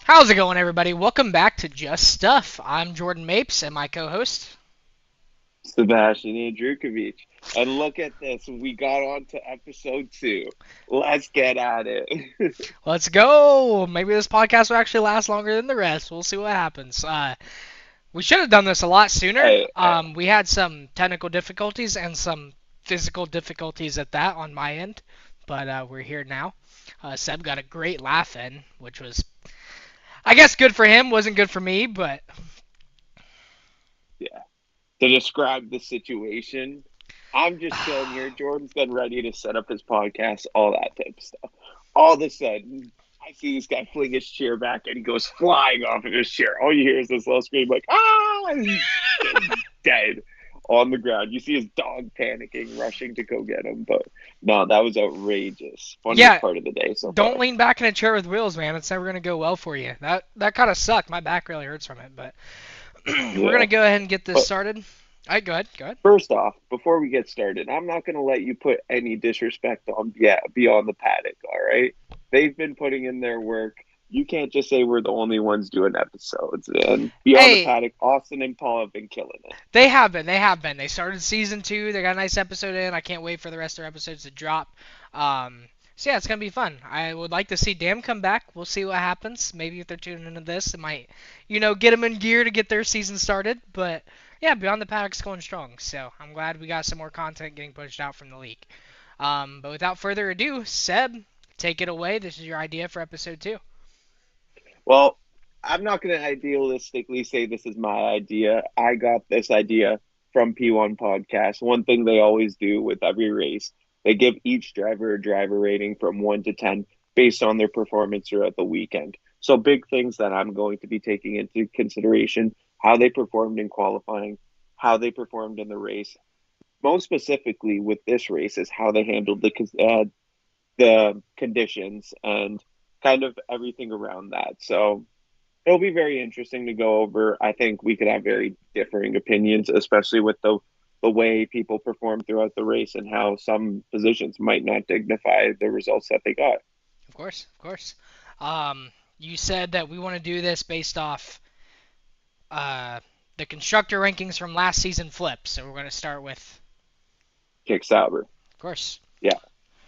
How's it going, everybody? Welcome back to Just Stuff. I'm Jordan Mapes, and my co-host. Sebastian Andrukovic. And look at this. We got on to episode 2. Let's get at it. Let's go. Maybe this podcast will actually last longer than the rest. We'll see what happens. We should have done this a lot sooner. Hey, We had some technical difficulties and some physical difficulties at that on my end, but we're here now. Seb got a great laugh in, which was, I guess, good for him. Wasn't good for me, but yeah. To describe the situation, I'm just chilling here. Jordan's been ready to set up his podcast, all that type of stuff. All of a sudden, I see this guy fling his chair back and he goes flying off of his chair. All you hear is this little scream, like, ah! And he's dead on the ground. You see his dog panicking, rushing to go get him. But no, that was outrageous. Funniest yeah, part of the day so don't far. lean back in a chair with wheels, man. It's never gonna go well for you. That kind of sucked. My back really hurts from it, but we're Yeah. gonna go ahead and get this But started. All right, go ahead. Go ahead. first off, before we get started, I'm not going to let you put any disrespect on beyond the paddock. All right, they've been putting in their work. You can't just say we're the only ones doing episodes. And beyond the Hey, paddock, Austin and Paul have been killing it. they have been. They have been. They started season 2. They got a nice episode in. I can't wait for the rest of their episodes to drop. So yeah, it's gonna be fun. I would like to see Dam come back. We'll see what happens. Maybe if they're tuning into this, it might, get them in gear to get their season started. But yeah, Beyond the Paddock's going strong. So I'm glad we got some more content getting pushed out from the league. But without further ado, Seb, take it away. This is your idea for episode 2. Well, I'm not going to idealistically say this is my idea. I got this idea from P1 Podcast. One thing they always do with every race, they give each driver a driver rating from 1 to 10 based on their performance throughout the weekend. So, big things that I'm going to be taking into consideration: how they performed in qualifying, how they performed in the race. Most specifically with this race is how they handled the conditions and kind of everything around that. So it'll be very interesting to go over. I think we could have very differing opinions, especially with the way people perform throughout the race and how some positions might not dignify the results that they got. Of course, of course. You said that we want to do this based off uh, the constructor rankings from last season flip. So we're going to start with, Kick Sauber. of course. Yeah.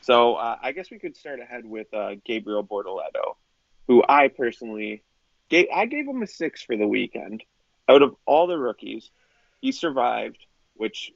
So I guess we could start ahead with Gabriel Bortoleto, who I personally gave him a 6 for the weekend. Out of all the rookies, he survived, which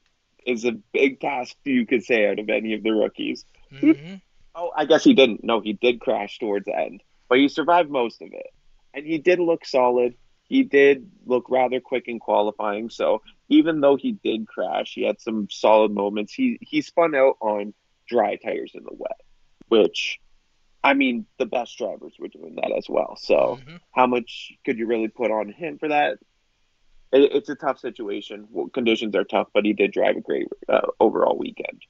is a big task you could say out of any of the rookies. He, Hmm. oh, I guess he didn't. No, he did crash towards the end, but he survived most of it, and he did look solid. He did look rather quick in qualifying. So even though he did crash, he had some solid moments. He spun out on dry tires in the wet, which I mean, the best drivers were doing that as well. So, Hmm. how much could you really put on him for that? It's a tough situation. Well, conditions are tough, but he did drive a great overall weekend.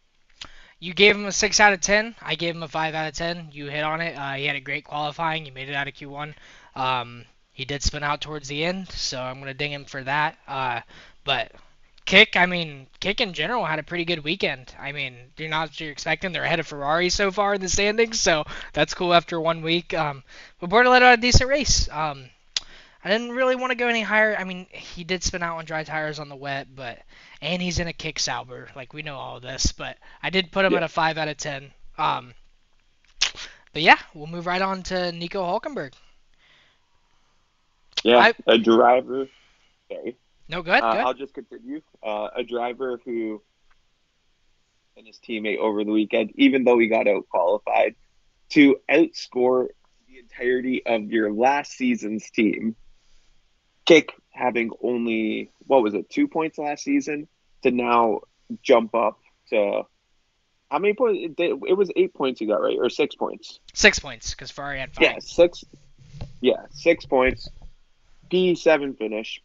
You gave him a 6 out of 10. I gave him a 5 out of 10. You hit on it. He had a great qualifying. He made it out of Q1. He did spin out towards the end, so I'm going to ding him for that. But Kick in general had a pretty good weekend. I mean, you're not what you're expecting. They're ahead of Ferrari so far in the standings, so that's cool after 1 week. But Bortoleto had a decent race. I didn't really want to go any higher. I mean, he did spin out on dry tires on the wet, and he's in a kick Sauber. Like, we know all of this, but I did put him Yeah, at a 5 out of 10. But yeah, we'll move right on to Nico Hulkenberg. yeah, I a driver. Sorry, No, good, good. I'll just continue. A driver who and his teammate over the weekend, even though he got out qualified, to outscore the entirety of your last season's team. Kick having only what was it, 2 points last season to now jump up to how many points? It was 8 points you got, right, or 6 points? 6 points because Ferrari had Yeah, 5. six. Yeah, 6 points. P7 finish.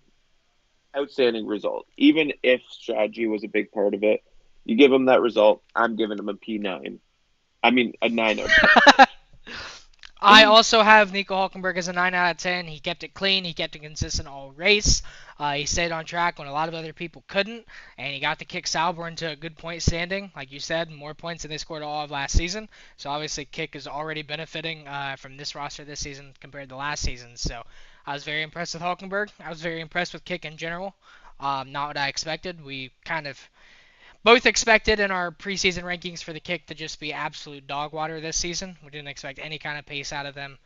Outstanding result. Even if strategy was a big part of it, you give him that result. I'm giving him a P9. I mean, a 9 out of 10. I also have Nico Hulkenberg as a 9 out of 10. He kept it clean. He kept it consistent all race. He stayed on track when a lot of other people couldn't. And he got to kick Sauber into a good point standing. Like you said, more points than they scored all of last season. So obviously Kick is already benefiting from this roster this season compared to last season. So I was very impressed with Hulkenberg. I was very impressed with Kick in general. Not what I expected. We kind of both expected in our preseason rankings for the Kick to just be absolute dog water this season. We didn't expect any kind of pace out of them.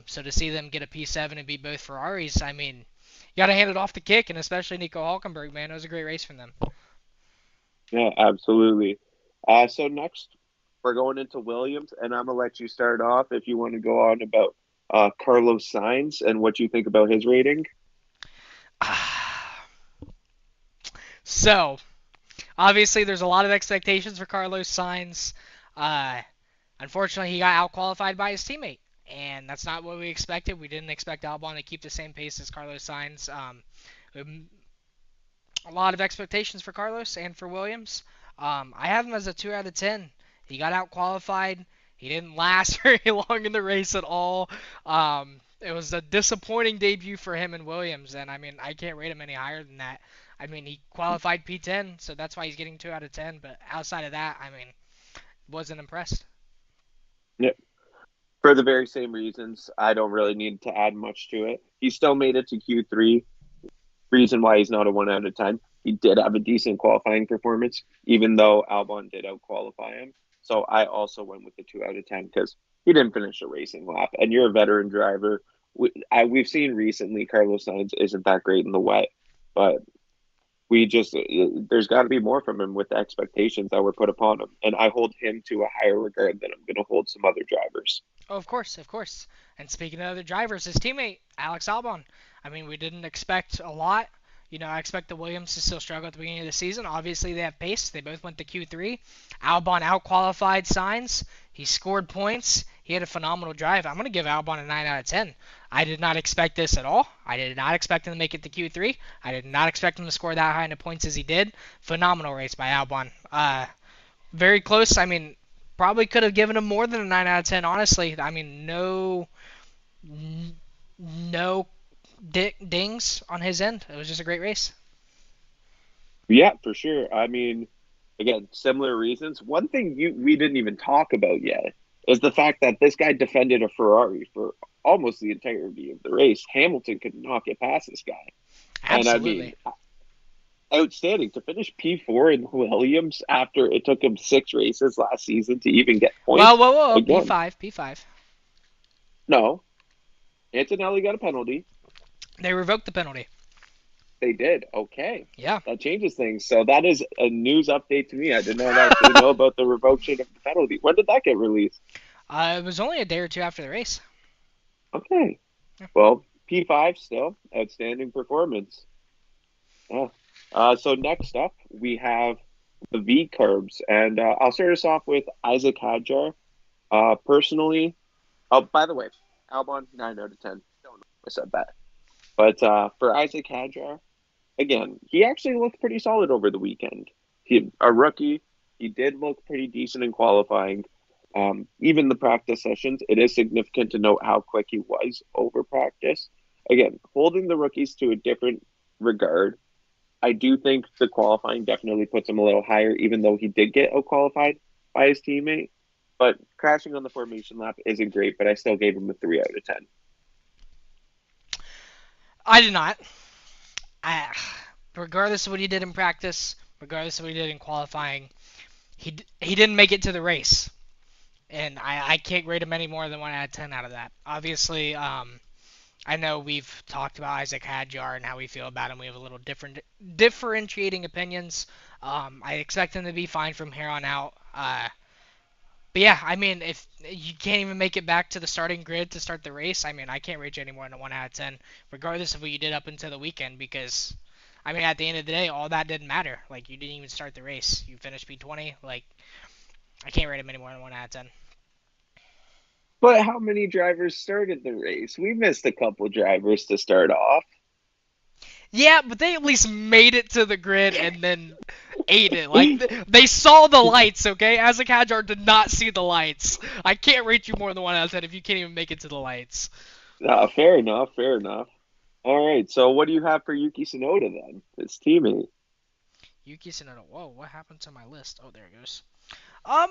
So to see them get a P7 and beat both Ferraris, I mean, you got to hand it off to Kick, and especially Nico Hulkenberg, man. It was a great race from them. Yeah, absolutely. So next, we're going into Williams, and I'm gonna let you start off if you want to go on about Carlos Sainz and what you think about his rating. So, obviously, there's a lot of expectations for Carlos Sainz. Uh, Unfortunately, he got out-qualified by his teammate, and that's not what we expected. We didn't expect Albon to keep the same pace as Carlos Sainz. A lot of expectations for Carlos and for Williams. I have him as a 2 out of 10. He got out-qualified. He didn't last very long in the race at all. It was a disappointing debut for him and Williams, and I mean, I can't rate him any higher than that. I mean, he qualified P10, so that's why he's getting 2 out of 10, but outside of that, I mean, wasn't impressed. Yeah, for the very same reasons. I don't really need to add much to it. He still made it to Q3. Reason why he's not a 1 out of 10. He did have a decent qualifying performance, even though Albon did out qualify him. So I also went with the 2 out of 10 because he didn't finish a racing lap. And you're a veteran driver. We've seen recently Carlos Sainz isn't that great in the wet, but there's got to be more from him with the expectations that were put upon him. And I hold him to a higher regard than I'm going to hold some other drivers. Oh, of course, of course. And speaking of other drivers, his teammate, Alex Albon. I mean, we didn't expect a lot. You know, I expect the Williams to still struggle at the beginning of the season. Obviously, they have pace. They both went to Q3. Albon out-qualified Sainz. He scored points. He had a phenomenal drive. I'm going to give Albon a 9 out of 10. I did not expect this at all. I did not expect him to make it to Q3. I did not expect him to score that high into points as he did. Phenomenal race by Albon. Very close. I mean, probably could have given him more than a 9 out of 10, honestly. I mean, no dings on his end. It was just a great race. Yeah, for sure. I mean, again, similar reasons. One thing we didn't even talk about yet is the fact that this guy defended a Ferrari for almost the entirety of the race. Hamilton could not get past this guy. And I mean, Absolutely. outstanding to finish P4 in Williams after it took him 6 races last season to even get Well, points. whoa, whoa, Again, P5, P5. no, Antonelli got a penalty. They revoked the penalty. They did. Okay. Yeah. That changes things. So that is a news update to me. I did not actually know about the revocation of the penalty. When did that get released? It was only a day or two after the race. Okay. Yeah. Well, P5 still outstanding performance. Yeah. So next up we have the V curbs, and I'll start us off with Isaac Hadjar. Personally, oh, by the way, Albon 9 out of 10. Don't know if I said that, but for Isaac Hadjar, again, he actually looked pretty solid over the weekend. A rookie, he did look pretty decent in qualifying. Even the practice sessions, it is significant to note how quick he was over practice. Again, holding the rookies to a different regard. I do think the qualifying definitely puts him a little higher, even though he did get out qualified by his teammate. But crashing on the formation lap isn't great, but I still gave him a 3 out of 10. I did not. I, Regardless of what he did in practice, regardless of what he did in qualifying, he didn't make it to the race. And I can't rate him any more than 1 out of 10 out of that. Obviously, I know we've talked about Isaac Hadjar and how we feel about him. We have a little differentiating opinions. I expect him to be fine from here on out. But yeah, I mean, if you can't even make it back to the starting grid to start the race, I mean, I can't rate you any more than a 1 out of 10, regardless of what you did up until the weekend, because, I mean, at the end of the day, all that didn't matter. Like, you didn't even start the race. You finished P20. Like, I can't rate him any more than 1 out of 10. But how many drivers started the race? We missed a couple drivers to start off. Yeah, but they at least made it to the grid and then ate it. Like they saw the lights, okay? Isaac Hadjar did not see the lights. I can't rate you more than 1 out of 10 if you can't even make it to the lights. Fair enough. Fair enough. All right. So what do you have for Yuki Tsunoda then? His teammate. Yuki Tsunoda. Whoa, what happened to my list? Oh, there it goes. Um,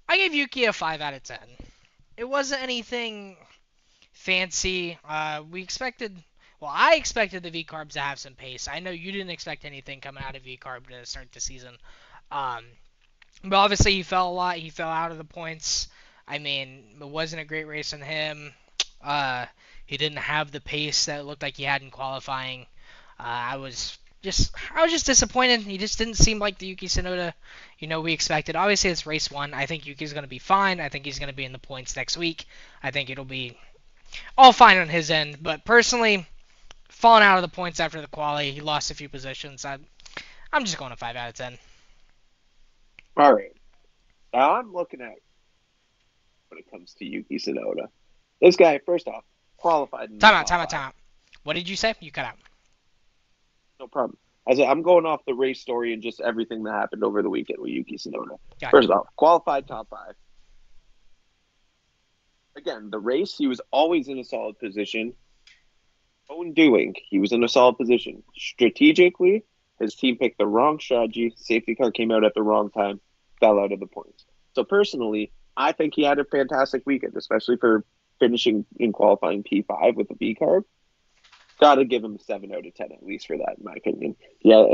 I gave Yuki a 5 out of 10. It wasn't anything fancy. We expected. Well, I expected the V Carbs to have some pace. I know you didn't expect anything coming out of V Carb to start the season. Um, but obviously he fell a lot. He fell out of the points. I mean, it wasn't a great race on him. Uh, he didn't have the pace that it looked like he had in qualifying. I was just disappointed. He just didn't seem like the Yuki Tsunoda, we expected. Obviously, it's race one. I think Yuki's going to be fine. I think he's going to be in the points next week. I think it'll be all fine on his end. But personally, falling out of the points after the quali, he lost a few positions. I'm just going to 5 out of 10. All right. Now I'm looking at when it comes to Yuki Tsunoda. This guy, first off, qualified in the Time top out. What did you say? You cut out. No problem. I'm going off the race story and just everything that happened over the weekend with Yuki Tsunoda. Got First off, qualified top 5. Again, the race, he was always in a solid position. Own doing, he was in a solid position. Strategically, his team picked the wrong strategy. Safety car came out at the wrong time, fell out of the points. So personally, I think he had a fantastic weekend, especially for finishing in qualifying P5 with the V carb. Got to give him a 7 out of 10 at least for that, in my opinion. Yeah,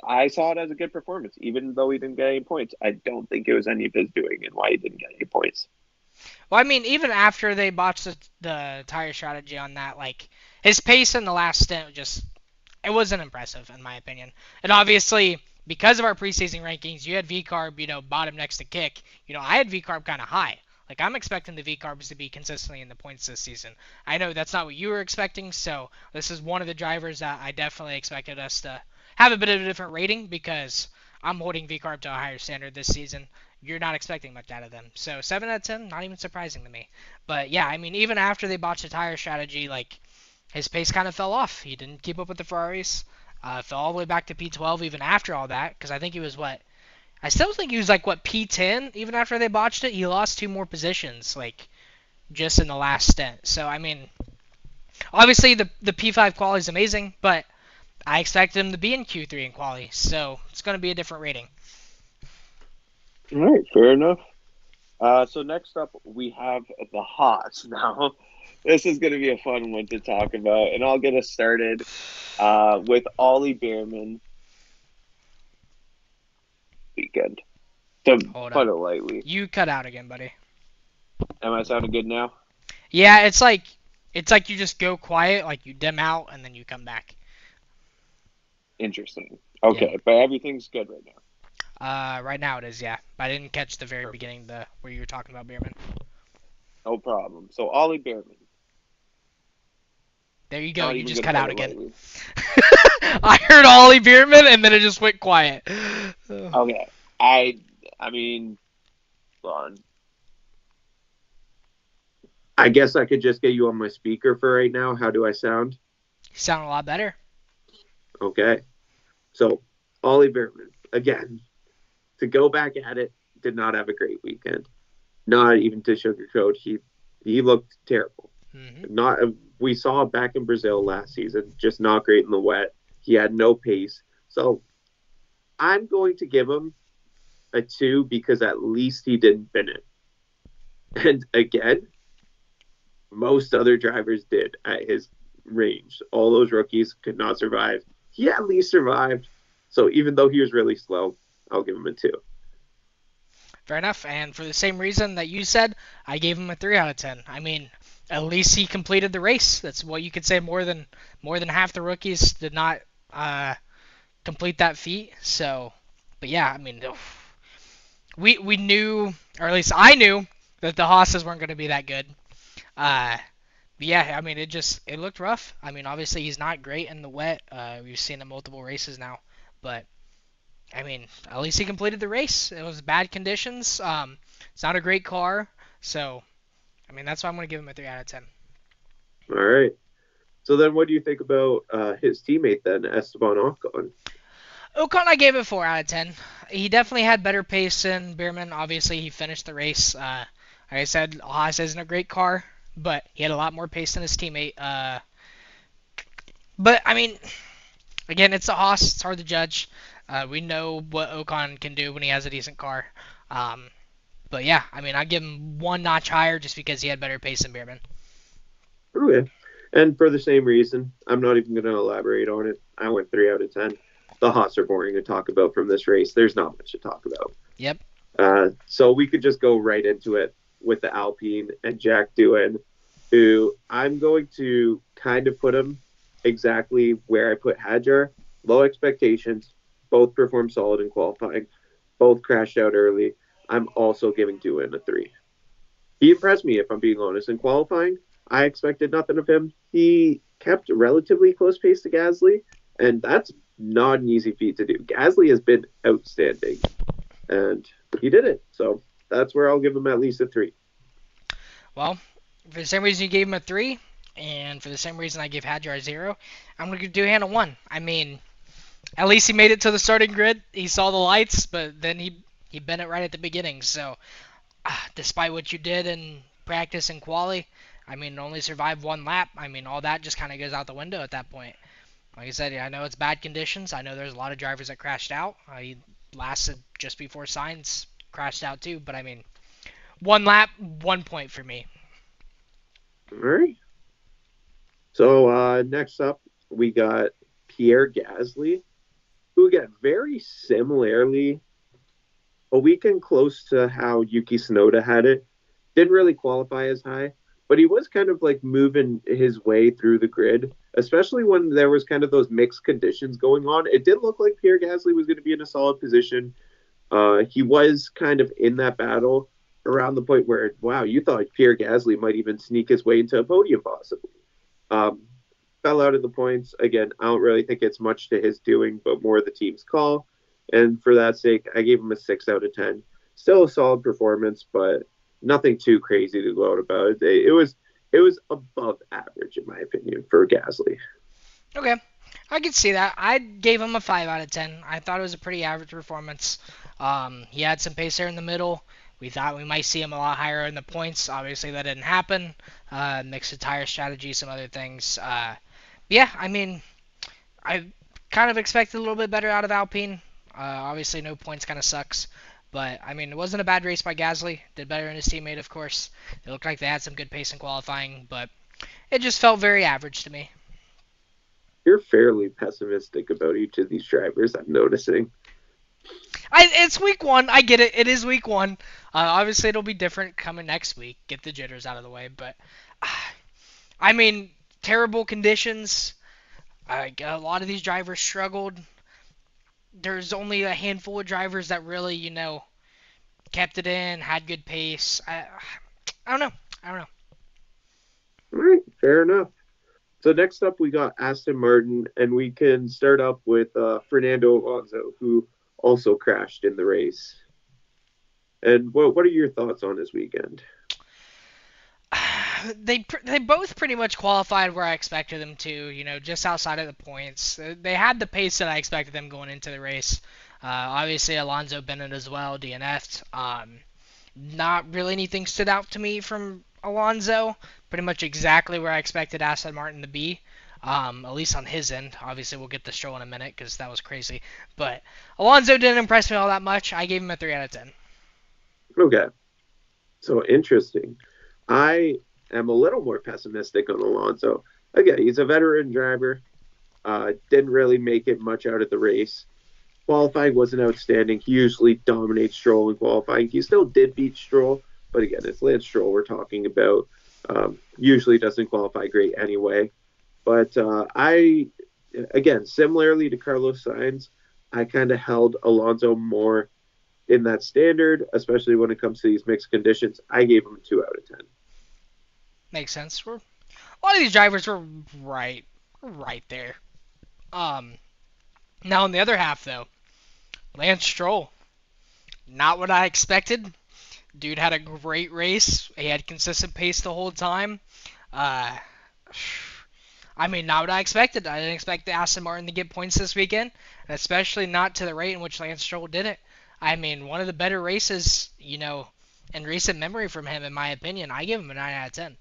I saw it as a good performance, even though he didn't get any points. I don't think it was any of his doing and why he didn't get any points. Well, I mean, even after they botched the tire strategy on that, like, his pace in the last stint it wasn't impressive, in my opinion. And obviously, because of our preseason rankings, you had VCarb, bottom next to Kick. I had VCarb kind of high. Like, I'm expecting the VCarbs to be consistently in the points this season. I know that's not what you were expecting, so this is one of the drivers that I definitely expected us to have a bit of a different rating because I'm holding VCarb to a higher standard this season. You're not expecting much out of them. So 7 out of 10, not even surprising to me. But yeah, I mean, even after they botched the tire strategy, like, his pace kind of fell off. He didn't keep up with the Ferraris. Fell all the way back to P12 even after all that, because I think he was I still think he was P10 even after they botched it. He lost 2 more positions, just in the last stint. So, I mean, obviously the P5 quality is amazing, but I expected him to be in Q3 in quali, so it's going to be a different rating. All right, fair enough. So next up, we have the Haas. Now, this is going to be a fun one to talk about, and I'll get us started with Ollie Bearman weekend. To put it lightly. You cut out again, buddy. Am I sounding good now? Yeah, it's like you just go quiet, like you dim out, and then you come back. Interesting. Okay, yeah. But everything's good right now. Right now it is, yeah. I didn't catch the very beginning, where you were talking about Bearman. No problem. So Ollie Bearman. There you go. You just cut out again. I heard Ollie Bearman, and then it just went quiet. Okay. I mean, hold on. I guess I could just get you on my speaker for right now. How do I sound? You sound a lot better. Okay. So, Ollie Bearman, again, to go back at it, did not have a great weekend. Not even to sugarcoat, he looked terrible. Mm-hmm. We saw back in Brazil last season, just not great in the wet. He had no pace. So, I'm going to give him a 2 because at least he didn't fin it. And again, most other drivers did at his range. All those rookies could not survive. He at least survived. So even though he was really slow, I'll give him a 2. Fair enough. And for the same reason that you said, I gave him a 3 out of 10. I mean, at least he completed the race. That's what you could say. More than half the rookies did not complete that feat. So, but yeah, I mean, we knew, or at least I knew, that the Haas's weren't going to be that good. But yeah, I mean, it looked rough. I mean, obviously he's not great in the wet. We've seen him multiple races now, but I mean, at least he completed the race. It was bad conditions. It's not a great car, so I mean, that's why I'm going to give him a 3 out of 10. All right. So then, what do you think about his teammate then, Esteban Ocon? Ocon, I gave it 4 out of 10. He definitely had better pace than Bierman. Obviously, he finished the race. Like I said, Haas isn't a great car, but he had a lot more pace than his teammate. But, I mean, again, it's a Haas. It's hard to judge. We know what Ocon can do when he has a decent car. But yeah, I mean, I give him one notch higher just because he had better pace than Bierman. Okay. And for the same reason, I'm not even going to elaborate on it. I went 3 out of 10. The Haas are boring to talk about from this race. There's not much to talk about. Yep. So we could just go right into it with the Alpine and Jack Doohan, who I'm going to kind of put him exactly where I put Hadjar. Low expectations. Both performed solid in qualifying. Both crashed out early. I'm also giving Doohan a 3. He impressed me, if I'm being honest. In qualifying, I expected nothing of him. He kept a relatively close pace to Gasly, and that's not an easy feat to do. Gasly has been outstanding, and he did it. So that's where I'll give him at least a 3. Well, for the same reason you gave him a 3, and for the same reason I gave Hadjar a 0, I'm going to do Doohan a 1. I mean, at least he made it to the starting grid. He saw the lights, but then he bent it right at the beginning. So, despite what you did in practice and quali, I mean, only survived one lap. I mean, all that just kind of goes out the window at that point. Like I said, I know it's bad conditions. I know there's a lot of drivers that crashed out. He lasted just before Sainz crashed out too. But I mean, one lap, 1 point for me. All right. So next up, we got Pierre Gasly, who again, very similarly, a weekend close to how Yuki Tsunoda had it. Didn't really qualify as high, but he was kind of like moving his way through the grid, especially when there was kind of those mixed conditions going on. It did look like Pierre Gasly was going to be in a solid position. He was kind of in that battle around the point where, wow, you thought Pierre Gasly might even sneak his way into a podium possibly. Um, Fell out of the points. Again, I don't really think it's much to his doing, but more the team's call. And for that sake, I gave him a 6 out of 10. Still a solid performance, but nothing too crazy to gloat about. It was above average in my opinion for Gasly. Okay, I can see that. I gave him a 5 out of 10. I thought it was a pretty average performance. He had some pace there in the middle. We thought we might see him a lot higher in the points. Obviously, that didn't happen. Mixed the tire strategy, some other things. Yeah, I mean, I kind of expected a little bit better out of Alpine. Obviously, no points kind of sucks. But, I mean, it wasn't a bad race by Gasly. Did better than his teammate, of course. It looked like they had some good pace in qualifying, but it just felt very average to me. You're fairly pessimistic about each of these drivers, I'm noticing. It's week one. I get it. It is week one. Obviously, it'll be different coming next week. Get the jitters out of the way. But, I mean, terrible conditions. A lot of these drivers struggled. There's only a handful of drivers that really, kept it in, had good pace. I don't know. I don't know. All right, fair enough. So next up, we got Aston Martin, and we can start up with Fernando Alonso, who also crashed in the race. And what are your thoughts on his weekend? They both pretty much qualified where I expected them to, just outside of the points. They had the pace that I expected them going into the race. Obviously, Alonso Bennett as well, DNF'd. Not really anything stood out to me from Alonso. Pretty much exactly where I expected Aston Martin to be, at least on his end. Obviously, we'll get to Stroll in a minute because that was crazy. But Alonso didn't impress me all that much. I gave him a 3 out of 10. Okay, so interesting. I am a little more pessimistic on Alonso. Again, he's a veteran driver. Didn't really make it much out of the race. Qualifying wasn't outstanding. He usually dominates Stroll in qualifying. He still did beat Stroll, but again, it's Lance Stroll we're talking about. Usually doesn't qualify great anyway. But again, similarly to Carlos Sainz, I kind of held Alonso more in that standard, especially when it comes to these mixed conditions. I gave him a 2 out of 10. Makes sense. A lot of these drivers were right there. Now on the other half though, Lance Stroll, not what I expected. Dude had a great race. He had consistent pace the whole time. I mean, not what I expected. I didn't expect the Aston Martin to get points this weekend, and especially not to the rate in which Lance Stroll did it. I mean, one of the better races, in recent memory from him, in my opinion. I give him a 9 out of 10.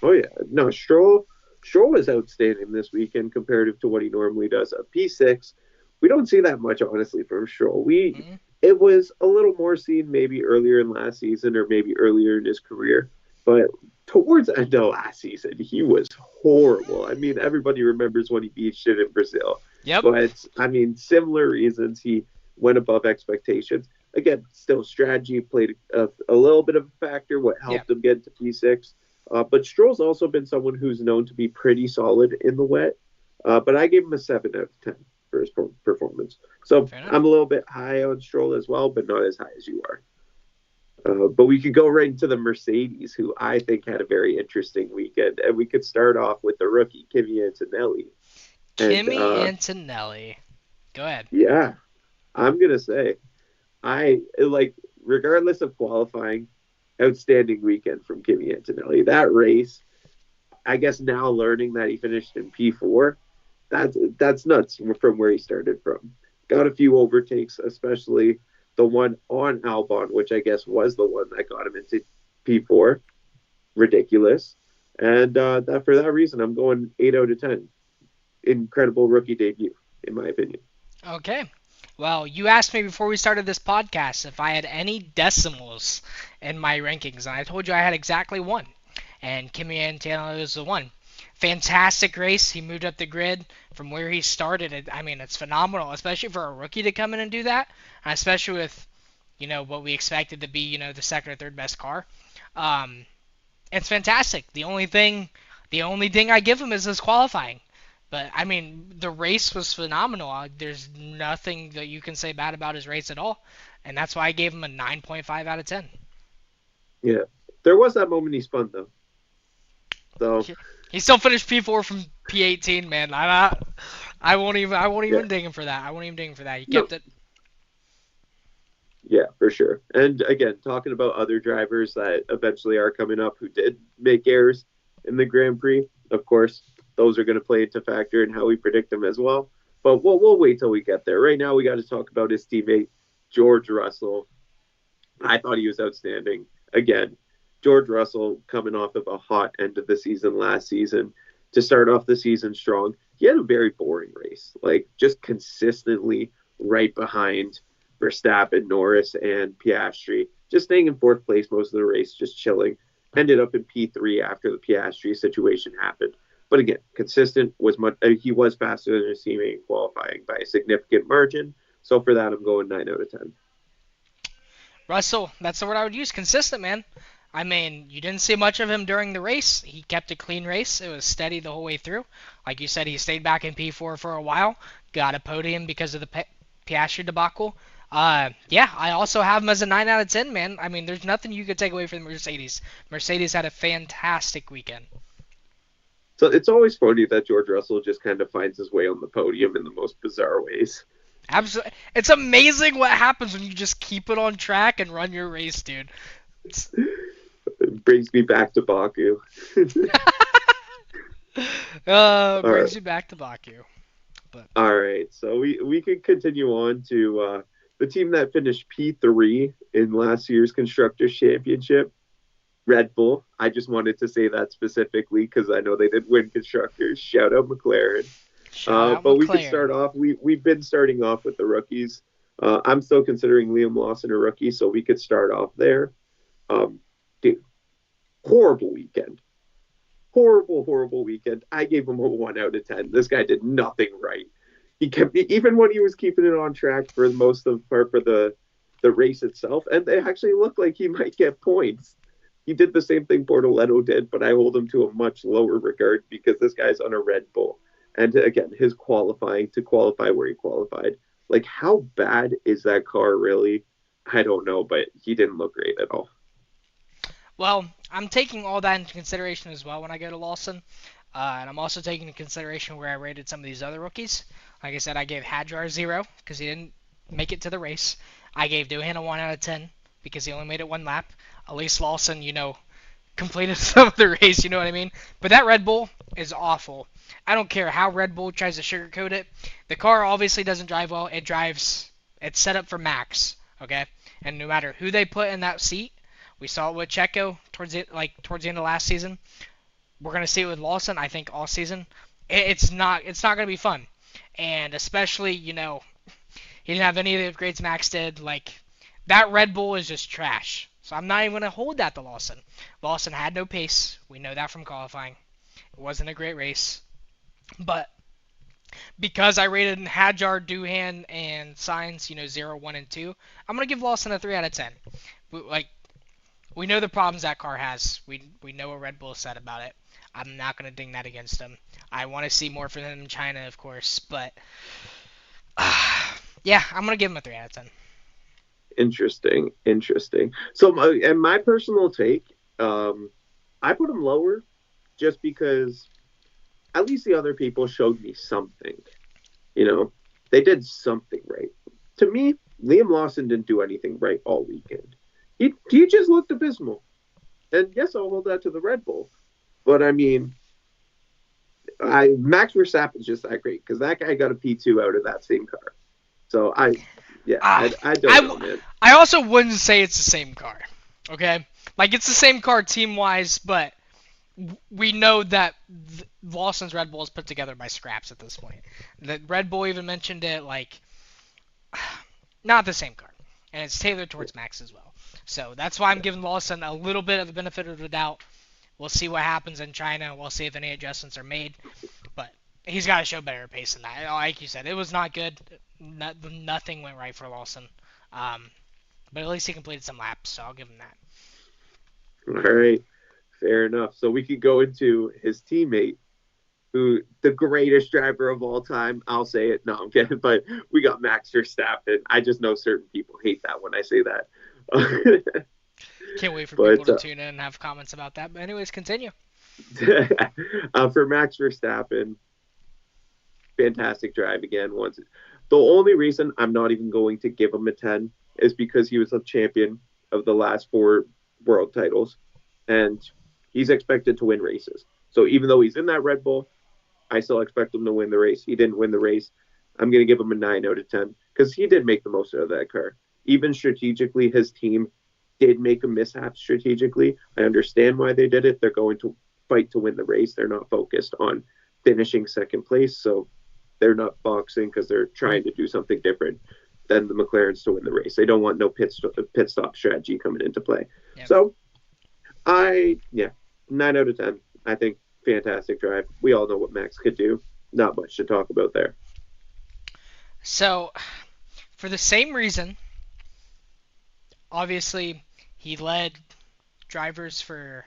Oh yeah, no, Stroll was outstanding this weekend comparative to what he normally does. A P6, we don't see that much honestly from Stroll. Mm-hmm. It was a little more seen maybe earlier in last season or maybe earlier in his career, but towards the end of last season, he was horrible. I mean, everybody remembers when he beached it in Brazil, Yep. but I mean, similar reasons he went above expectations. Again, still strategy played a little bit of a factor. What Yeah. helped him get to P6. But Stroll's also been someone who's known to be pretty solid in the wet. But I gave him a 7 out of 10 for his performance. So Fair enough. I'm a little bit high on Stroll as well, but not as high as you are. But we could go right into the Mercedes, who I think had a very interesting weekend. And we could start off with the rookie, Kimi Antonelli. And Kimi Antonelli. Go ahead. yeah, I'm going to say, regardless of qualifying, outstanding weekend from Kimi Antonelli. That race, I guess now learning that he finished in P4, that's nuts from where he started from. Got a few overtakes, especially the one on Albon, which I guess was the one that got him into P4. Ridiculous. And for that reason, I'm going 8 out of 10. Incredible rookie debut, in my opinion. Okay. Well, you asked me before we started this podcast if I had any decimals in my rankings, and I told you I had exactly one. And Kimi Antonelli was the one. Fantastic race. He moved up the grid from where he started. I mean, it's phenomenal, especially for a rookie to come in and do that, and especially with, what we expected to be, the second or third best car. It's fantastic. The only ding I give him is his qualifying. But I mean, the race was phenomenal. There's nothing that you can say bad about his race at all, and that's why I gave him a 9.5 out of 10. Yeah. There was that moment he spun, though. So He still finished P4 from P18, man. I won't even ding him for that. I won't even ding him for that. He kept it. Yeah, for sure. And again, talking about other drivers that eventually are coming up who did make errors in the Grand Prix, of course, those are going to play into factor in how we predict them as well. But we'll wait till we get there. Right now, we got to talk about his teammate, George Russell. I thought he was outstanding. Again, George Russell coming off of a hot end of the season last season to start off the season strong. He had a very boring race, like just consistently right behind Verstappen, Norris, and Piastri, just staying in fourth place most of the race, just chilling. Ended up in P3 after the Piastri situation happened. But again, consistent he was faster than his teammate in qualifying by a significant margin. So for that, I'm going 9 out of 10. Russell, that's the word I would use. Consistent, man. I mean, you didn't see much of him during the race. He kept a clean race. It was steady the whole way through. Like you said, he stayed back in P4 for a while. Got a podium because of the Piastri debacle. Yeah, I also have him as a 9 out of 10, man. I mean, there's nothing you could take away from the Mercedes. Mercedes had a fantastic weekend. So it's always funny that George Russell just kind of finds his way on the podium in the most bizarre ways. Absolutely. It's amazing what happens when you just keep it on track and run your race, dude. It brings me back to Baku. Brings you back to Baku. But all right, so we could continue on to the team that finished P3 in last year's Constructors' Championship, Red Bull. I just wanted to say that specifically because I know they did win Constructors. Shout out McLaren. But we could start off. We've been starting off with the rookies. I'm still considering Liam Lawson a rookie, so we could start off there. Dude, horrible weekend. Horrible weekend. I gave him a 1 out of 10. This guy did nothing right. He kept, even when he was keeping it on track for most of the part for the race itself, and they actually looked like he might get points. He did the same thing Bortoleto did, but I hold him to a much lower regard because this guy's on a Red Bull. And again, his qualifying to qualify where he qualified. Like, how bad is that car really? I don't know, but he didn't look great at all. Well, I'm taking all that into consideration as well when I go to Lawson. And I'm also taking into consideration where I rated some of these other rookies. Like I said, I gave Hadjar 0 because he didn't make it to the race. I gave Doohan a 1 out of 10 because he only made it one lap. At least Lawson, completed some of the race, you know what I mean? But that Red Bull, is awful. I don't care how Red Bull tries to sugarcoat it. The car obviously doesn't drive well. It's set up for Max, okay? And no matter who they put in that seat, we saw it with Checo towards the end of last season. We're gonna see it with Lawson, I think, all season. It's not gonna be fun, and especially he didn't have any of the upgrades Max did. Like that Red Bull is just trash. So I'm not even gonna hold that to Lawson. Lawson had no pace. We know that from qualifying. It wasn't a great race, but because I rated Hadjar, Doohan, and Sainz, 0, 1, and 2, I'm gonna give Lawson a 3 out of 10. We know the problems that car has. We know what Red Bull said about it. I'm not going to ding that against them. I want to see more from them in China, of course. But, yeah, I'm going to give him a 3 out of 10. Interesting. So, my personal take, I put him lower just because at least the other people showed me something. They did something right. To me, Liam Lawson didn't do anything right all weekend. He just looked abysmal. And yes, I'll hold that to the Red Bull. But I mean, Max Verstappen's just that great because that guy got a P2 out of that same car. So I don't know, man. I also wouldn't say it's the same car. Okay, like it's the same car team wise, but we know that Lawson's Red Bull is put together by scraps at this point. The Red Bull even mentioned it, like not the same car, and it's tailored towards Max as well. So that's why I'm giving Lawson a little bit of the benefit of the doubt. We'll see what happens in China. We'll see if any adjustments are made. But he's got to show better pace than that. Like you said, it was not good. Nothing went right for Lawson. But at least he completed some laps, so I'll give him that. All right. Fair enough. So we could go into his teammate, who the greatest driver of all time. I'll say it. No, I'm kidding. But we got Max Verstappen. I just know certain people hate that when I say that. Can't wait for people to tune in and have comments about that. But anyways, continue. For Max Verstappen, fantastic drive again. The only reason I'm not even going to give him a 10 is because he was a champion of the last 4 world titles, and he's expected to win races. So even though he's in that Red Bull, I still expect him to win the race. He didn't win the race. I'm going to give him a 9 out of 10 because he did make the most out of that car. Even strategically, his team did make a mishap strategically. I understand why they did it. They're going to fight to win the race. They're not focused on finishing second place, so they're not boxing because they're trying to do something different than the McLarens to win the race. They don't want no pit stop strategy coming into play. Yep. So, 9 out of 10. I think fantastic drive. We all know what Max could do. Not much to talk about there. So, for the same reason, obviously, he led drivers for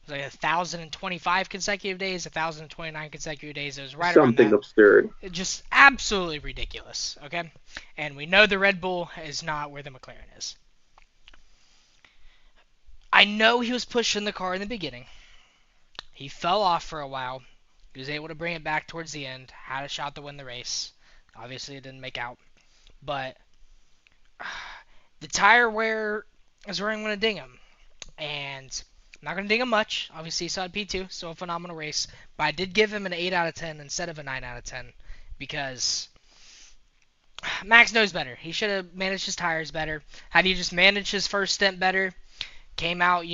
1,025 consecutive days, 1,029 consecutive days. It was right around that. Something absurd. Just absolutely ridiculous, okay? And we know the Red Bull is not where the McLaren is. I know he was pushing the car in the beginning. He fell off for a while. He was able to bring it back towards the end. Had a shot to win the race. Obviously, it didn't make out. But the tire wear is where I'm going to ding him. And I'm not going to ding him much. Obviously, he saw P2, so a phenomenal race. But I did give him an 8 out of 10 instead of a 9 out of 10 because Max knows better. He should have managed his tires better. Had he just managed his first stint better, came out,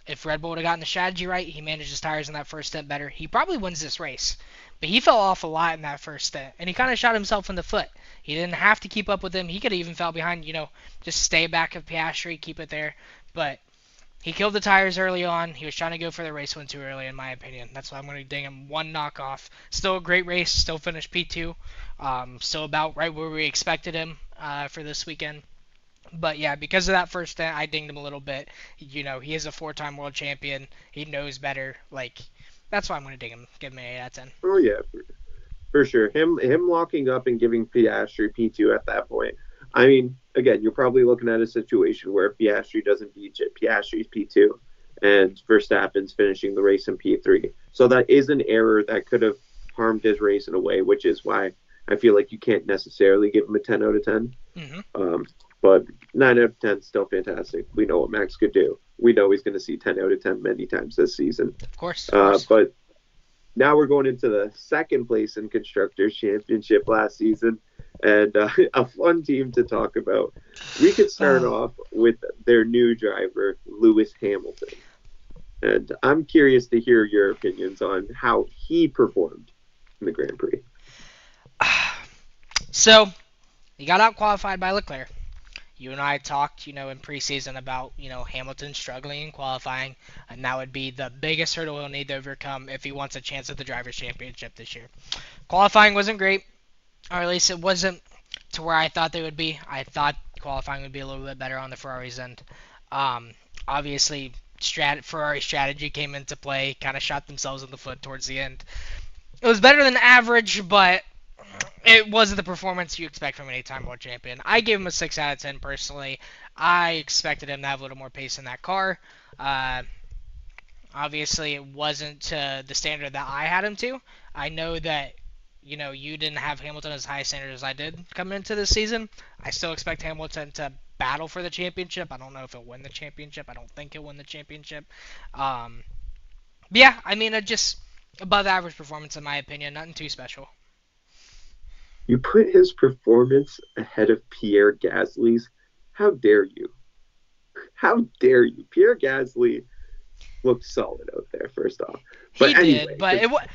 if Red Bull would have gotten the strategy right, he managed his tires in that first stint better, he probably wins this race. But he fell off a lot in that first stint, and he kind of shot himself in the foot. He didn't have to keep up with him. He could have even fell behind, just stay back of Piastri, keep it there. But he killed the tires early on. He was trying to go for the race one too early, in my opinion. That's why I'm going to ding him 1 knockoff. Still a great race. Still finished P2. Still about right where we expected him for this weekend. But yeah, because of that first stint, I dinged him a little bit. He is a 4-time world champion. He knows better. That's why I'm going to ding him. Give him an 8 out of 10. Oh yeah, for sure. Him locking up and giving Piastri P2 at that point. I mean, again, you're probably looking at a situation where Piastri doesn't beat it. Piastri's P2, and Verstappen's finishing the race in P3. So that is an error that could have harmed his race in a way, which is why I feel like you can't necessarily give him a 10 out of 10. Mm-hmm. But 9 out of 10 is still fantastic. We know what Max could do. We know he's going to see 10 out of 10 many times this season. Of course. But now we're going into the second place in Constructors' Championship last season, and a fun team to talk about. We could start off with their new driver, Lewis Hamilton. And I'm curious to hear your opinions on how he performed in the Grand Prix. So, he got out qualified by Leclerc. You and I talked, in preseason about, Hamilton struggling in qualifying, and that would be the biggest hurdle he'll need to overcome if he wants a chance at the Drivers' Championship this year. Qualifying wasn't great, or at least it wasn't to where I thought they would be. I thought qualifying would be a little bit better on the Ferrari's end. Obviously, Ferrari strategy came into play, kind of shot themselves in the foot towards the end. It was better than average, but it wasn't the performance you expect from an 8-time world champion. I gave him a 6 out of 10 personally. I expected him to have a little more pace in that car. Obviously, it wasn't to the standard that I had him to. I know that, you didn't have Hamilton as high standard as I did coming into this season. I still expect Hamilton to battle for the championship. I don't know if he'll win the championship. I don't think he'll win the championship. Yeah, I mean, just above average performance in my opinion. Nothing too special. You put his performance ahead of Pierre Gasly's. How dare you? How dare you? Pierre Gasly looked solid out there, first off. But did, but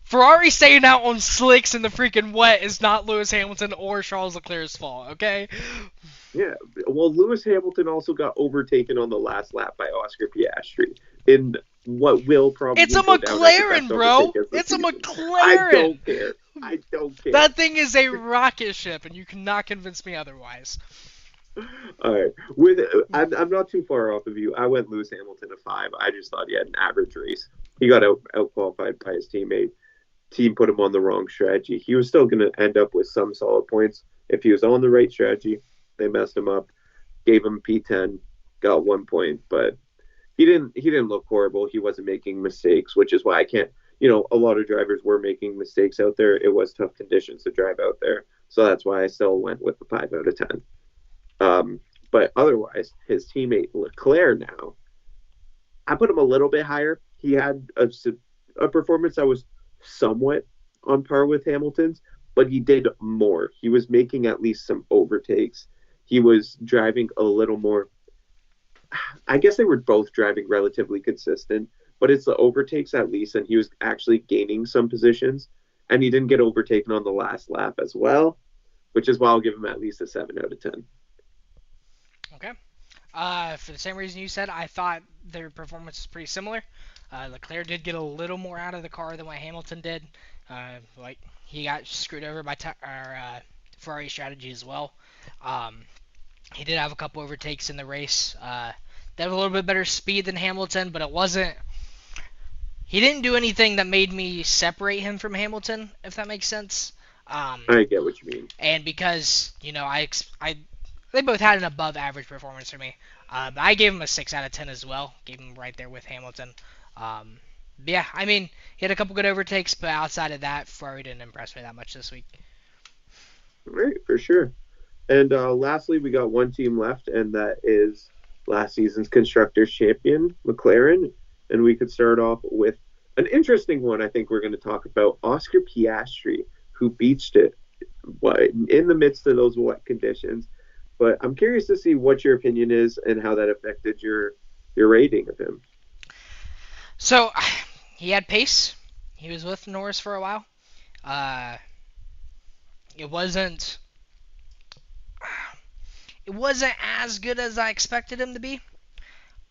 Ferrari staying out on slicks in the freaking wet is not Lewis Hamilton or Charles Leclerc's fault, okay? Yeah, well, Lewis Hamilton also got overtaken on the last lap by Oscar Piastri in what will probably It's a McLaren, bro! It's a McLaren! I don't care. That thing is a rocket ship, and you cannot convince me otherwise. All right. I'm not too far off of you. I went Lewis Hamilton a 5. I just thought he had an average race. He got out-qualified by his teammate. Team put him on the wrong strategy. He was still going to end up with some solid points. If he was on the right strategy, they messed him up, gave him P10, got 1 point, but he didn't look horrible. He wasn't making mistakes, which is why I can't. A lot of drivers were making mistakes out there. It was tough conditions to drive out there. So that's why I still went with the 5 out of 10. But otherwise, his teammate Leclerc now, I put him a little bit higher. He had a performance that was somewhat on par with Hamilton's, but he did more. He was making at least some overtakes. He was driving a little more. I guess they were both driving relatively consistent, but it's the overtakes at least, and he was actually gaining some positions, and he didn't get overtaken on the last lap as well, which is why I'll give him at least a 7 out of 10. Okay. For the same reason you said, I thought their performance was pretty similar. Leclerc did get a little more out of the car than what Hamilton did. He got screwed over by Ferrari strategy as well. He did have a couple overtakes in the race. They have a little bit better speed than Hamilton, but it wasn't. He didn't do anything that made me separate him from Hamilton, if that makes sense. I get what you mean. And because they both had an above average performance for me. But I gave him a 6 out of 10 as well. Gave him right there with Hamilton. Yeah, I mean, he had a couple good overtakes, but outside of that, Ferrari didn't impress me that much this week. Right, for sure. And lastly, we got one team left, and that is last season's Constructors' Champion, McLaren. And we could start off with an interesting one I think we're going to talk about, Oscar Piastri, who beached it in the midst of those wet conditions. But I'm curious to see what your opinion is and how that affected your rating of him. So, he had pace. He was with Norris for a while. It wasn't as good as I expected him to be.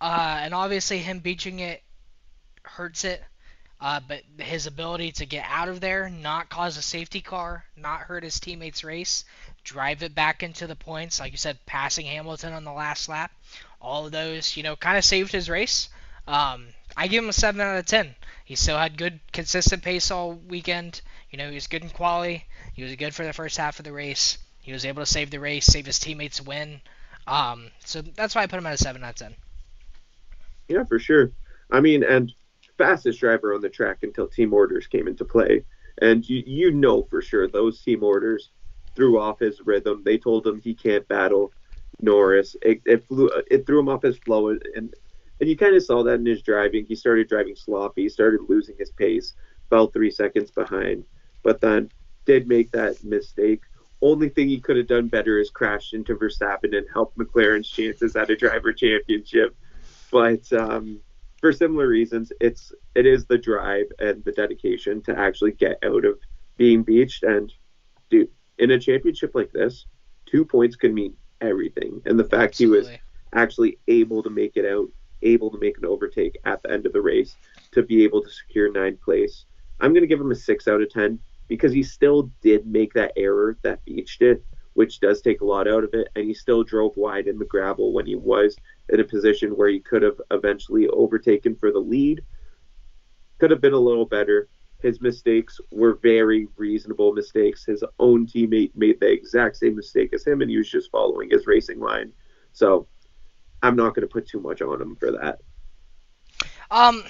And obviously him beaching it hurts it. But his ability to get out of there, not cause a safety car, not hurt his teammates' race, drive it back into the points, like you said, passing Hamilton on the last lap, all of those, kind of saved his race. I give him a 7 out of 10. He still had good, consistent pace all weekend. He was good in quali. He was good for the first half of the race. He was able to save the race, save his teammates' win. So that's why I put him at a 7 out of 10. Yeah, for sure. I mean, and fastest driver on the track until team orders came into play. And you know for sure those team orders threw off his rhythm. They told him he can't battle Norris. It threw him off his flow. And And you kind of saw that in his driving. He started driving sloppy, he started losing his pace, fell 3 seconds behind, but then did make that mistake. Only thing he could have done better is crash into Verstappen and help McLaren's chances at a driver championship. But for similar reasons, it is the drive and the dedication to actually get out of being beached. And dude, in a championship like this, 2 points can mean everything. And the fact he was Absolutely. actually able to make it out, able to make an overtake at the end of the race to be able to secure ninth place, I'm going to give him a 6 out of 10 because he still did make that error that beached it, which does take a lot out of it. And he still drove wide in the gravel when he was in a position where he could have eventually overtaken for the lead. Could have been a little better. His mistakes were very reasonable mistakes. His own teammate made the exact same mistake as him, and he was just following his racing line. So I'm not going to put too much on him for that. Um,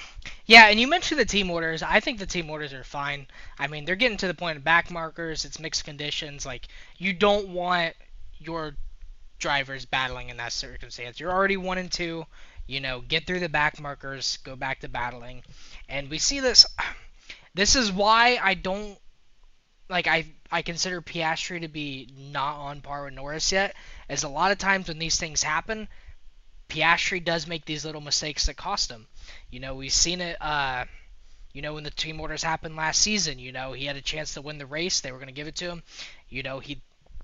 yeah, and you mentioned the team orders. I think the team orders are fine. I mean, they're getting to the point of back markers. It's mixed conditions. Like, you don't want your drivers battling in that circumstance. You're already 1 and 2. Get through the back markers, go back to battling, and we see this. This is why I don't like. I consider Piastri to be not on par with Norris yet. As a lot of times when these things happen, Piastri does make these little mistakes that cost him. We've seen it. When the team orders happened last season, he had a chance to win the race. They were going to give it to him. He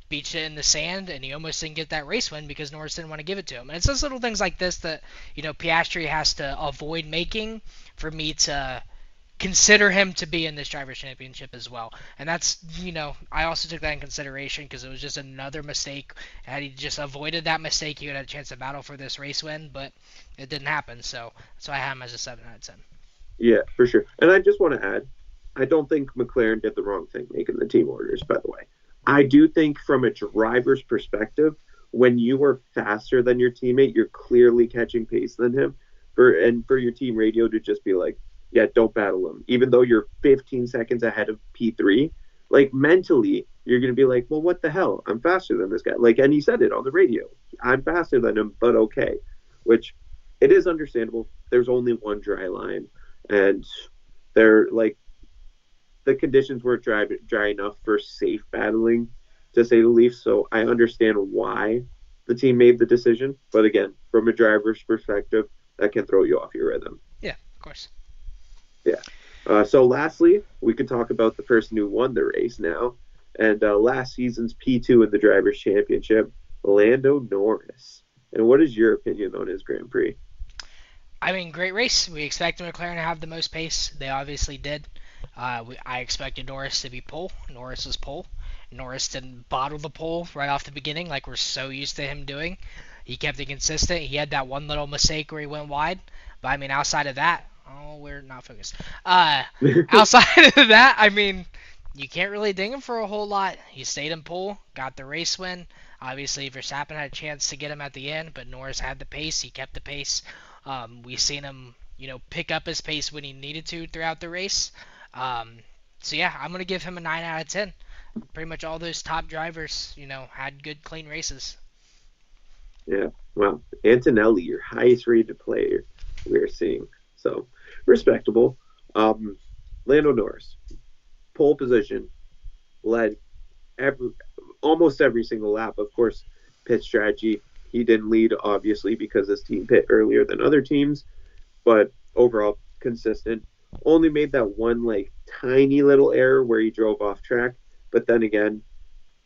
beached it in the sand, and he almost didn't get that race win because Norris didn't want to give it to him. And it's those little things like this that, Piastri has to avoid making for me to consider him to be in this driver's championship as well. And that's, I also took that in consideration because it was just another mistake. Had he just avoided that mistake, he would have had a chance to battle for this race win, but it didn't happen. So that's why I have him as a 7 out of 10. Yeah, for sure. And I just want to add, I don't think McLaren did the wrong thing making the team orders, by the way. I do think from a driver's perspective, when you are faster than your teammate, you're clearly catching pace than him. For your team radio to just be like, yeah, don't battle him, even though you're 15 seconds ahead of P3. Like mentally, you're gonna be like, well, what the hell? I'm faster than this guy. Like, and he said it on the radio. I'm faster than him, but okay. Which it is understandable. There's only one dry line, and they're like the conditions weren't dry enough for safe battling, to say the least. So I understand why the team made the decision. But again, from a driver's perspective, that can throw you off your rhythm. Yeah, of course. Yeah. So lastly, we could talk about the person who won the race now. And last season's P2 in the Drivers' Championship, Lando Norris. And what is your opinion on his Grand Prix? I mean, great race. We expected McLaren to have the most pace. They obviously did. I expected Norris to be pole. Norris was pole. Norris didn't bottle the pole right off the beginning like we're so used to him doing. He kept it consistent. He had that one little mistake where he went wide. But, I mean, outside of that, we're not focused. Outside of that, I mean, you can't really ding him for a whole lot. He stayed in pole, got the race win. Obviously, Verstappen had a chance to get him at the end, but Norris had the pace. He kept the pace. We've seen him, pick up his pace when he needed to throughout the race. So yeah, I'm gonna give him a 9 out of 10. Pretty much all those top drivers, had good, clean races. Yeah. Well, Antonelli, your highest rated player we're seeing. So respectable. Lando Norris, pole position, led almost every single lap. Of course, pit strategy. He didn't lead, obviously, because his team pit earlier than other teams, but overall consistent. Only made that one tiny little error where he drove off track, but then again,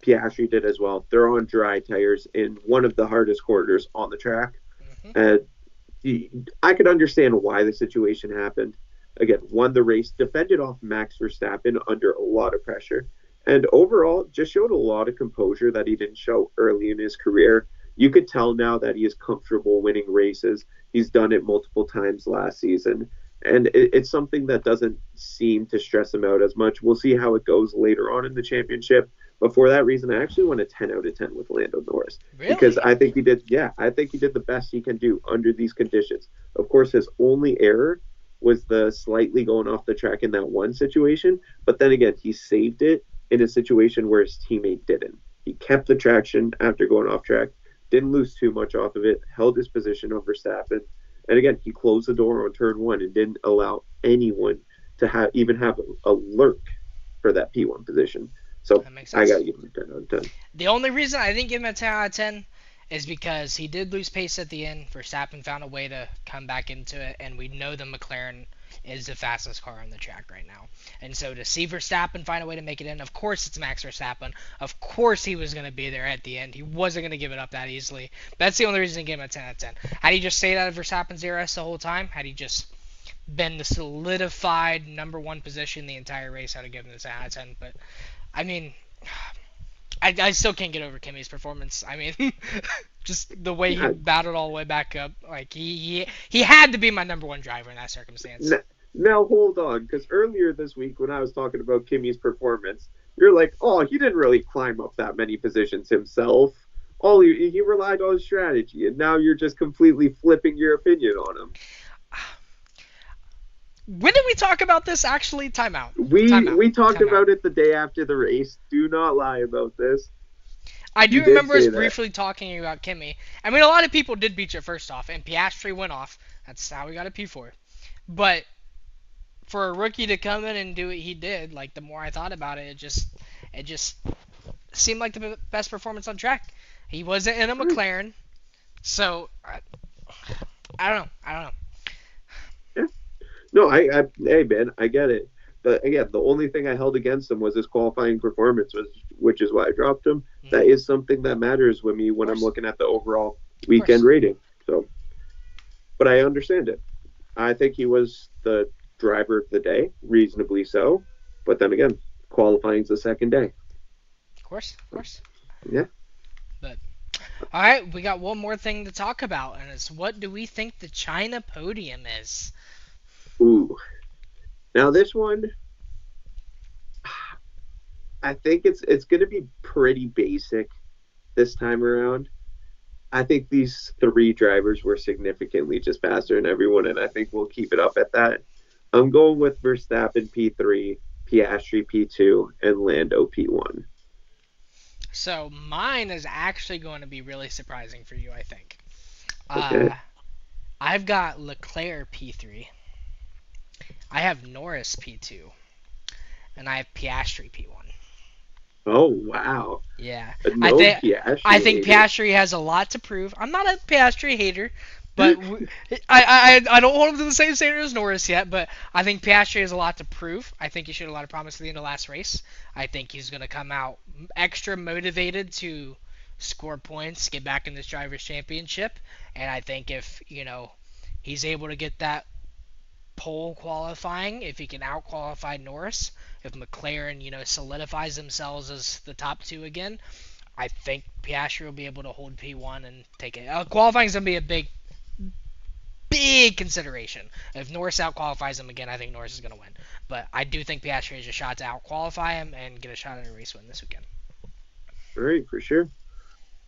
Piastri did as well. They're on dry tires in one of the hardest corners on the track, Hmm. and I could understand why the situation happened. Again, won the race, defended off Max Verstappen under a lot of pressure, and overall just showed a lot of composure that he didn't show early in his career. You could tell now that he is comfortable winning races. He's done it multiple times last season, and it's something that doesn't seem to stress him out as much. We'll see how it goes later on in the championship. But for that reason, I actually went a 10 out of 10 with Lando Norris because Really? I think he did the best he can do under these conditions. Of course, his only error was the slightly going off the track in that one situation. But then again, he saved it in a situation where his teammate didn't. He kept the traction after going off track, didn't lose too much off of it, held his position over Verstappen, And again, he closed the door on turn one and didn't allow anyone to even have a lurk for that P1 position. So That makes I got sense. to give him a 10 out of 10. The only reason I didn't give him a 10 out of 10 is because he did lose pace at the end. Verstappen found a way to come back into it, and we know the McLaren is the fastest car on the track right now. And so to see Verstappen find a way to make it in, of course it's Max Verstappen. Of course he was going to be there at the end. He wasn't going to give it up that easily. That's the only reason I gave him a 10 out of 10. Had he just stayed out of Verstappen's DRS the whole time, had he just been the solidified number one position the entire race, I'd have given this 10 out of 10. But, I mean, I still can't get over Kimi's performance. I mean, just the way he Yeah. battled all the way back up. Like, he had to be my number one driver in that circumstance. Now hold on, because earlier this week when I was talking about Kimi's performance, you're like, oh, he didn't really climb up that many positions himself. All he relied on strategy, and now you're just completely flipping your opinion on him. When did we talk about this? Actually, timeout. We talked Timeout. about it the day after the race. Do not lie about this. I do You did remember us say that. briefly talking about Kimi. I mean, a lot of people did beat you first off, and Piastri went off. That's how we got a P4. But for a rookie to come in and do what he did, like, the more I thought about it, it just seemed like the best performance on track. He wasn't in a McLaren, so I don't know. No, hey man, I get it. But again, the only thing I held against him was his qualifying performance, which is why I dropped him. Mhm. That is something that matters with me when I'm course. looking at the overall weekend rating. So, but I understand it. I think he was the driver of the day, reasonably so. But then again, qualifying's the second day. Of course. Yeah. But all right, we got one more thing to talk about, and it's what do we think the China podium is? Ooh. Now this one, I think it's going to be pretty basic this time around. I think these three drivers were significantly just faster than everyone, and I think we'll keep it up at that. I'm going with Verstappen P3, Piastri P2, and Lando P1. So mine is actually going to be really surprising for you, I think. Okay. I've got Leclerc P3. I have Norris P2, and I have Piastri P1. Oh wow! Yeah, No Piastri. I think hater. Piastri has a lot to prove. I'm not a Piastri hater, but I don't hold him to the same standard as Norris yet. But I think Piastri has a lot to prove. I think he showed a lot of promise at the end of last race. I think he's going to come out extra motivated to score points, get back in this drivers' championship, and I think if he's able to get that pole qualifying, if he can out-qualify Norris, if McLaren, solidifies themselves as the top two again, I think Piastri will be able to hold P1 and take it. Qualifying is going to be a big consideration. If Norris out-qualifies him again, I think Norris is going to win. But I do think Piastri has a shot to out-qualify him and get a shot at a race win this weekend. All right, for sure.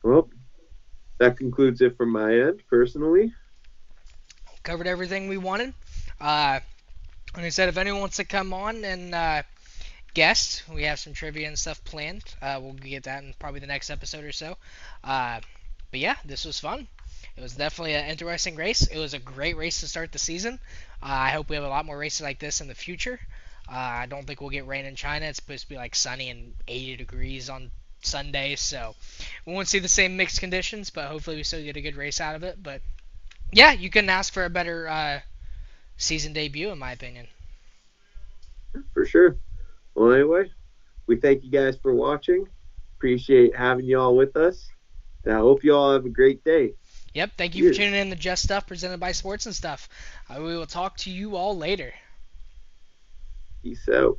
Well, that concludes it from my end, personally. Covered everything we wanted. Like I said, if anyone wants to come on and guest, we have some trivia and stuff planned. We'll get that in probably the next episode or so. But yeah, this was fun. It was definitely an interesting race. It was a great race to start the season. I hope we have a lot more races like this in the future. I don't think we'll get rain in China. It's supposed to be like sunny and 80 degrees on Sunday, so we won't see the same mixed conditions, but hopefully we still get a good race out of it. But yeah, you couldn't ask for a better season debut, in my opinion. For sure. Well, anyway, we thank you guys for watching. Appreciate having y'all with us. And I hope you all have a great day. Yep, thank you for tuning in to Just Stuff presented by Sports and Stuff. We will talk to you all later. Peace out.